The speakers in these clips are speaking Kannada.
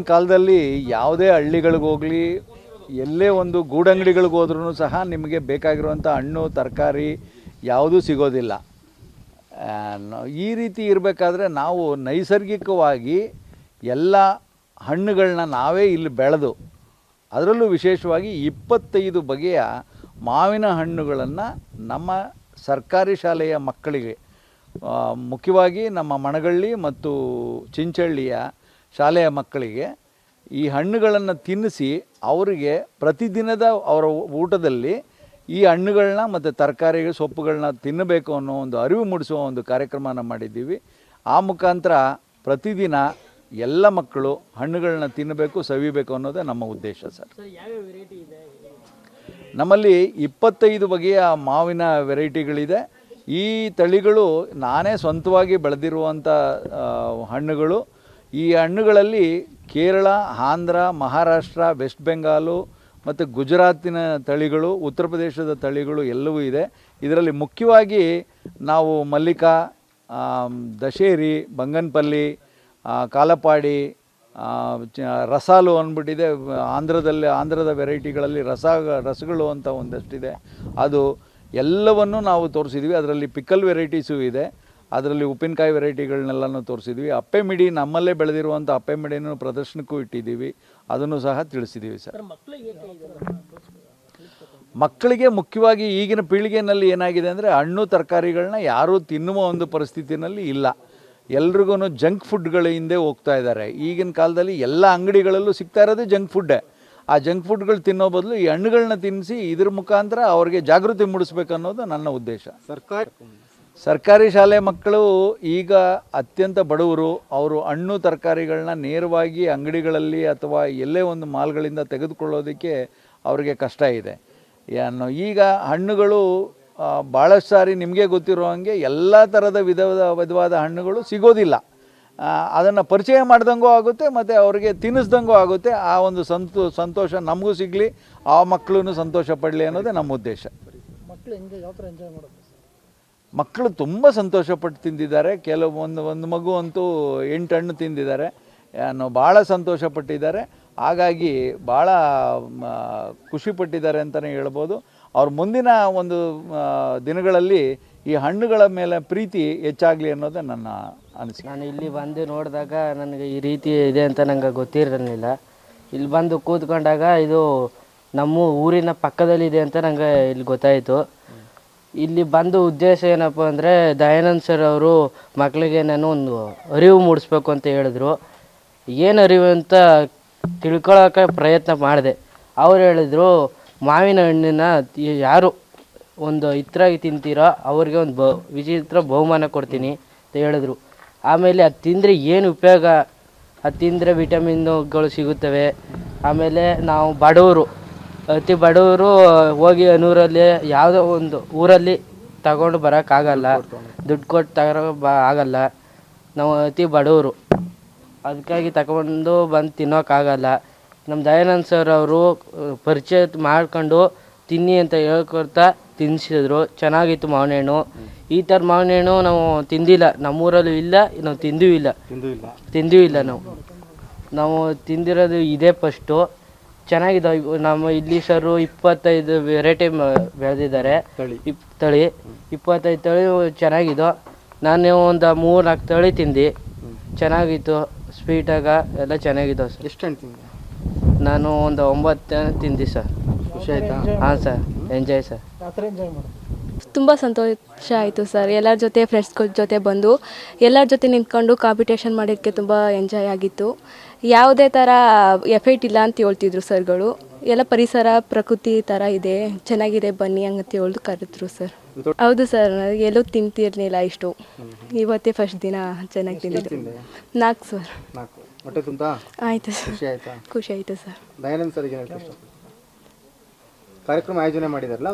ಈಗಿನ ಕಾಲದಲ್ಲಿ ಯಾವುದೇ ಹಳ್ಳಿಗಳಿಗೋಗಲಿ ಎಲ್ಲೇ ಒಂದು ಗೂಡಂಗಡಿಗಳಿಗೆ ಹೋದ್ರೂ ಸಹ ನಿಮಗೆ ಬೇಕಾಗಿರುವಂಥ ಹಣ್ಣು ತರಕಾರಿ ಯಾವುದೂ ಸಿಗೋದಿಲ್ಲ. ಈ ರೀತಿ ಇರಬೇಕಾದ್ರೆ ನಾವು ನೈಸರ್ಗಿಕವಾಗಿ ಎಲ್ಲ ಹಣ್ಣುಗಳನ್ನ ನಾವೇ ಇಲ್ಲಿ ಬೆಳೆದು ಅದರಲ್ಲೂ ವಿಶೇಷವಾಗಿ 25 ಬಗೆಯ ಮಾವಿನ ಹಣ್ಣುಗಳನ್ನು ನಮ್ಮ ಸರ್ಕಾರಿ ಶಾಲೆಯ ಮಕ್ಕಳಿಗೆ, ಮುಖ್ಯವಾಗಿ ನಮ್ಮ ಮಣಗಳ್ಳಿ ಮತ್ತು ಚಿಂಚಳ್ಳಿಯ ಶಾಲೆಯ ಮಕ್ಕಳಿಗೆ ಈ ಹಣ್ಣುಗಳನ್ನು ತಿನ್ನಿಸಿ ಅವರಿಗೆ ಪ್ರತಿದಿನದ ಅವರ ಊಟದಲ್ಲಿ ಈ ಹಣ್ಣುಗಳನ್ನ ಮತ್ತು ತರಕಾರಿ ಸೊಪ್ಪುಗಳನ್ನ ತಿನ್ನಬೇಕು ಅನ್ನೋ ಒಂದು ಅರಿವು ಮೂಡಿಸುವ ಒಂದು ಕಾರ್ಯಕ್ರಮನ ಮಾಡಿದ್ದೀವಿ. ಆ ಮುಖಾಂತರ ಪ್ರತಿದಿನ ಎಲ್ಲ ಮಕ್ಕಳು ಹಣ್ಣುಗಳನ್ನ ತಿನ್ನಬೇಕು, ಸವಿಬೇಕು ಅನ್ನೋದೇ ನಮ್ಮ ಉದ್ದೇಶ ಸರ್. ನಮ್ಮಲ್ಲಿ 25 ಬಗೆಯ ಮಾವಿನ ವೆರೈಟಿಗಳಿದೆ. ಈ ತಳಿಗಳು ನಾನೇ ಸ್ವಂತವಾಗಿ ಬೆಳೆದಿರುವಂಥ ಹಣ್ಣುಗಳು. ಈ ಹಣ್ಣುಗಳಲ್ಲಿ ಕೇರಳ, ಆಂಧ್ರ, ಮಹಾರಾಷ್ಟ್ರ, ವೆಸ್ಟ್ ಬೆಂಗಾಲು ಮತ್ತು ಗುಜರಾತಿನ ತಳಿಗಳು, ಉತ್ತರ ಪ್ರದೇಶದ ತಳಿಗಳು ಎಲ್ಲವೂ ಇದೆ. ಇದರಲ್ಲಿ ಮುಖ್ಯವಾಗಿ ನಾವು ಮಲ್ಲಿಕಾ, ದಶೇರಿ, ಬಂಗನಪಲ್ಲಿ, ಕಾಲಪಾಡಿ, ರಸಾಲು ಅಂದ್ಬಿಟ್ಟಿದೆ. ಆಂಧ್ರದ ವೆರೈಟಿಗಳಲ್ಲಿ ರಸಗಳು ಅಂತ ಒಂದಷ್ಟಿದೆ. ಅದು ಎಲ್ಲವನ್ನು ನಾವು ತೋರಿಸಿದ್ವಿ. ಅದರಲ್ಲಿ ಪಿಕಲ್ ವೆರೈಟೀಸು ಇದೆ, ಅದರಲ್ಲಿ ಉಪ್ಪಿನಕಾಯಿ ವೆರೈಟಿಗಳನ್ನೆಲ್ಲನೂ ತೋರಿಸಿದ್ವಿ. ಅಪ್ಪೆ ಮಿಡಿ, ನಮ್ಮಲ್ಲೇ ಬೆಳೆದಿರುವಂಥ ಅಪ್ಪೆ ಮಿಡಿನೂ ಪ್ರದರ್ಶನಕ್ಕೂ ಇಟ್ಟಿದ್ದೀವಿ, ಅದನ್ನು ಸಹ ತಿಳಿಸಿದ್ದೀವಿ ಸರ್. ಮಕ್ಕಳಿಗೆ ಮುಖ್ಯವಾಗಿ ಈಗಿನ ಪೀಳಿಗೆಯಲ್ಲಿ ಏನಾಗಿದೆ ಅಂದರೆ ಹಣ್ಣು ತರಕಾರಿಗಳನ್ನ ಯಾರೂ ತಿನ್ನುವ ಒಂದು ಪರಿಸ್ಥಿತಿನಲ್ಲಿ ಇಲ್ಲ. ಎಲ್ರಿಗೂ ಜಂಕ್ ಫುಡ್ಗಳ ಹಿಂದೆ ಹೋಗ್ತಾ ಇದ್ದಾರೆ. ಈಗಿನ ಕಾಲದಲ್ಲಿ ಎಲ್ಲ ಅಂಗಡಿಗಳಲ್ಲೂ ಸಿಗ್ತಾ ಇರೋದೇ ಜಂಕ್ ಫುಡ್ಡೇ. ಆ ಜಂಕ್ ಫುಡ್ಗಳು ತಿನ್ನೋ ಬದಲು ಈ ಹಣ್ಣುಗಳನ್ನ ತಿನ್ನಿಸಿ ಇದ್ರ ಮುಖಾಂತರ ಅವ್ರಿಗೆ ಜಾಗೃತಿ ಮೂಡಿಸ್ಬೇಕು ಅನ್ನೋದು ನನ್ನ ಉದ್ದೇಶ. ಸರ್ಕಾರಿ ಶಾಲೆ ಮಕ್ಕಳು ಈಗ ಅತ್ಯಂತ ಬಡವರು. ಅವರು ಹಣ್ಣು ತರಕಾರಿಗಳನ್ನ ನೇರವಾಗಿ ಅಂಗಡಿಗಳಲ್ಲಿ ಅಥವಾ ಎಲ್ಲೇ ಒಂದು ಮಾಲ್ಗಳಿಂದ ತೆಗೆದುಕೊಳ್ಳೋದಕ್ಕೆ ಅವರಿಗೆ ಕಷ್ಟ ಇದೆ. ಈಗ ಹಣ್ಣುಗಳು ಭಾಳಷ್ಟು ಸಾರಿ ನಿಮಗೆ ಗೊತ್ತಿರೋ ಹಾಗೆ ಎಲ್ಲ ಥರದ ವಿಧವಾದ ಹಣ್ಣುಗಳು ಸಿಗೋದಿಲ್ಲ. ಅದನ್ನು ಪರಿಚಯ ಮಾಡ್ದಂಗೂ ಆಗುತ್ತೆ ಮತ್ತು ಅವರಿಗೆ ತಿನ್ನಿಸ್ದಂಗೂ ಆಗುತ್ತೆ. ಆ ಒಂದು ಸಂತೋಷ ನಮಗೂ ಸಿಗಲಿ, ಆ ಮಕ್ಕಳು ಸಂತೋಷ ಪಡಲಿ ಅನ್ನೋದೇ ನಮ್ಮ ಉದ್ದೇಶ. ಮಕ್ಕಳು ತುಂಬ ಸಂತೋಷಪಟ್ಟು ತಿಂದಿದ್ದಾರೆ. ಒಂದು ಮಗು ಅಂತೂ 8 ಹಣ್ಣು ತಿಂದಿದ್ದಾರೆ. ಭಾಳ ಸಂತೋಷಪಟ್ಟಿದ್ದಾರೆ. ಹಾಗಾಗಿ ಭಾಳ ಖುಷಿಪಟ್ಟಿದ್ದಾರೆ ಅಂತಲೇ ಹೇಳ್ಬೋದು. ಅವ್ರ ಮುಂದಿನ ಒಂದು ದಿನಗಳಲ್ಲಿ ಈ ಹಣ್ಣುಗಳ ಮೇಲೆ ಪ್ರೀತಿ ಹೆಚ್ಚಾಗಲಿ ಅನ್ನೋದೇ ನನ್ನ ಅನಿಸಿಕೆ. ನಾನು ಇಲ್ಲಿ ಬಂದು ನೋಡಿದಾಗ ನನಗೆ ಈ ರೀತಿ ಇದೆ ಅಂತ ನನಗೆ ಗೊತ್ತಿರಲಿಲ್ಲ. ಇಲ್ಲಿ ಬಂದು ಕೂತ್ಕೊಂಡಾಗ ಇದು ನಮ್ಮ ಊರಿನ ಪಕ್ಕದಲ್ಲಿದೆ ಅಂತ ನನಗೆ ಇಲ್ಲಿ ಗೊತ್ತಾಯಿತು. ಇಲ್ಲಿ ಬಂದು ಉದ್ದೇಶ ಏನಪ್ಪ ಅಂದರೆ ದಯಾನಂದ್ ಸರ್ ಅವರು ಮಕ್ಕಳಿಗೆ ನಾನು ಒಂದು ಅರಿವು ಮೂಡಿಸ್ಬೇಕು ಅಂತ ಹೇಳಿದ್ರು. ಏನು ಅರಿವು ಅಂತ ತಿಳ್ಕೊಳ್ಳೋಕೆ ಪ್ರಯತ್ನ ಮಾಡಿದೆ. ಅವ್ರು ಹೇಳಿದ್ರು, ಮಾವಿನ ಹಣ್ಣಿನ ಯಾರು ಒಂದು ಇತ್ತರಾಗಿ ತಿಂತೀರೋ ಅವ್ರಿಗೆ ಒಂದು ವಿಚಿತ್ರ ಬಹುಮಾನ ಕೊಡ್ತೀನಿ ಅಂತ ಹೇಳಿದ್ರು. ಆಮೇಲೆ ಅದು ತಿಂದರೆ ಏನು ಉಪಯೋಗ, ಅದು ತಿಂದರೆ ವಿಟಮಿನ್ಗಳು ಸಿಗುತ್ತವೆ. ಆಮೇಲೆ ನಾವು ಬಡವರು, ಅತಿ ಬಡವರು ಹೋಗಿ ಅನೂರಲ್ಲಿ ಯಾವುದೋ ಒಂದು ಊರಲ್ಲಿ ತಗೊಂಡು ಬರೋಕ್ಕಾಗಲ್ಲ, ದುಡ್ಡು ಕೊಟ್ಟು ಆಗಲ್ಲ. ನಾವು ಅತಿ ಬಡವರು, ಅದಕ್ಕಾಗಿ ಬಂದು ತಿನ್ನೋಕ್ಕಾಗಲ್ಲ. ನಮ್ಮ ದಯಾನಂದ್ ಸರ್ ಅವರು ಪರಿಚಯ ಮಾಡ್ಕೊಂಡು ತಿನ್ನಿ ಅಂತ ಹೇಳ್ಕೊಡ್ತಾ ತಿನ್ನಿಸಿದ್ರು. ಚೆನ್ನಾಗಿತ್ತು ಮಾವಿನ ಹಣ್ಣು. ಈ ಥರ ಮಾವಿನ ಹಣ್ಣು ನಾವು ತಿಂದಿಲ್ಲ, ನಮ್ಮೂರಲ್ಲೂ ಇಲ್ಲ, ನಾವು ತಿಂದೂ ಇಲ್ಲ. ನಾವು ತಿಂದಿರೋದು ಇದೇ ಫಸ್ಟು. ಚೆನ್ನಾಗಿದ್ದಾವೆ. ನಮ್ಮ ಇಲ್ಲಿ ಸರು 25 ವೆರೈಟಿ ಬೆಳೆದಿದ್ದಾರೆ. ತಳಿ 25 ತಳಿ ಚೆನ್ನಾಗಿದ್ದು. ನಾನು ಒಂದು 3-4 ತಳಿ ತಿಂದು ಚೆನ್ನಾಗಿತ್ತು. ಸ್ವೀಟಾಗ ಎಲ್ಲ ಚೆನ್ನಾಗಿದ್ದಾವೆ ಸರ್. ಎಷ್ಟು ಹಣ್ಣು ತಿಂದೆ? ನಾನು ಒಂದು 9 ತಿಂದೆ ಸರ್. ಖುಷಿ ಆಯ್ತಾ? ಹಾಂ ಸರ್, ಎಂಜಾಯ್ ಸರ್. ತುಂಬ ಸಂತೋಷ ಆಯಿತು ಸರ್. ಎಲ್ಲರ ಜೊತೆ ಫ್ರೆಂಡ್ಸ್ಗಳ ಜೊತೆ ಬಂದು ಎಲ್ಲರ ಜೊತೆ ನಿಂತ್ಕೊಂಡು ಕಾಂಪಿಟೇಷನ್ ಮಾಡೋಕ್ಕೆ ತುಂಬ ಎಂಜಾಯ್ ಆಗಿತ್ತು. ಯಾವುದೇ ಥರ ಎಫೆಕ್ಟ್ ಇಲ್ಲ ಅಂತ ಹೇಳ್ತಿದ್ರು ಸರ್ಗಳು. ಎಲ್ಲ ಪರಿಸರ ಪ್ರಕೃತಿ ಥರ ಇದೆ, ಚೆನ್ನಾಗಿದೆ ಬನ್ನಿ ಹಂಗಂತ ಹೇಳ್ದು ಕರೆದ್ರು ಸರ್. ಹೌದು ಸರ್, ಎಲ್ಲೂ ತಿಂತಿರ್ಲಿಲ್ಲ ಇಷ್ಟು. ಇವತ್ತೇ ಫಸ್ಟ್ ದಿನ ಚೆನ್ನಾಗಿ ತಿಂದಿದ್ದು. 4 ಸರ್. ಆಯಿತು ಸರ್. ಖುಷಿ ಆಯಿತು ಸರ್. ದಯಾನಂದ್ ಸರ್ಗೆ ಕಾರ್ಯಕ್ರಮ ಆಯೋಜನೆ ಮಾಡಿದಾರಲ್ಲ,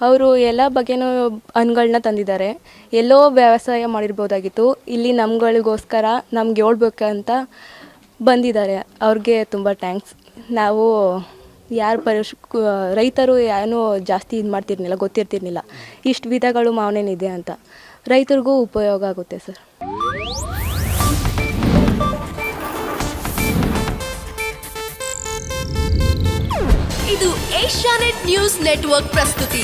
ಅವರು ಎಲ್ಲ ಬಗೆನೂ ಹಣ್ಣುಗಳನ್ನ ತಂದಿದ್ದಾರೆ. ಎಲ್ಲೋ ವ್ಯವಸಾಯ ಮಾಡಿರ್ಬೋದಾಗಿತ್ತು, ಇಲ್ಲಿ ನಮ್ಗಳಿಗೋಸ್ಕರ ನಮ್ಗೆ ಹೇಳ್ಬೇಕಂತ ಬಂದಿದ್ದಾರೆ. ಅವ್ರಿಗೆ ತುಂಬ ಥ್ಯಾಂಕ್ಸ್. ನಾವು ರೈತರು ಏನೂ ಜಾಸ್ತಿ ಇದು ಮಾಡ್ತಿರ್ಲಿಲ್ಲ, ಗೊತ್ತಿರ್ತಿರ್ಲಿಲ್ಲ ಇಷ್ಟು ವಿಧಗಳು ಮಾವಿನೇನಿದೆ ಅಂತ. ರೈತರಿಗೂ ಉಪಯೋಗ ಆಗುತ್ತೆ ಸರ್. ಇದು ಏಷ್ಯಾನೆಟ್ ನ್ಯೂಸ್ ನೆಟ್ವರ್ಕ್ ಪ್ರಸ್ತುತಿ.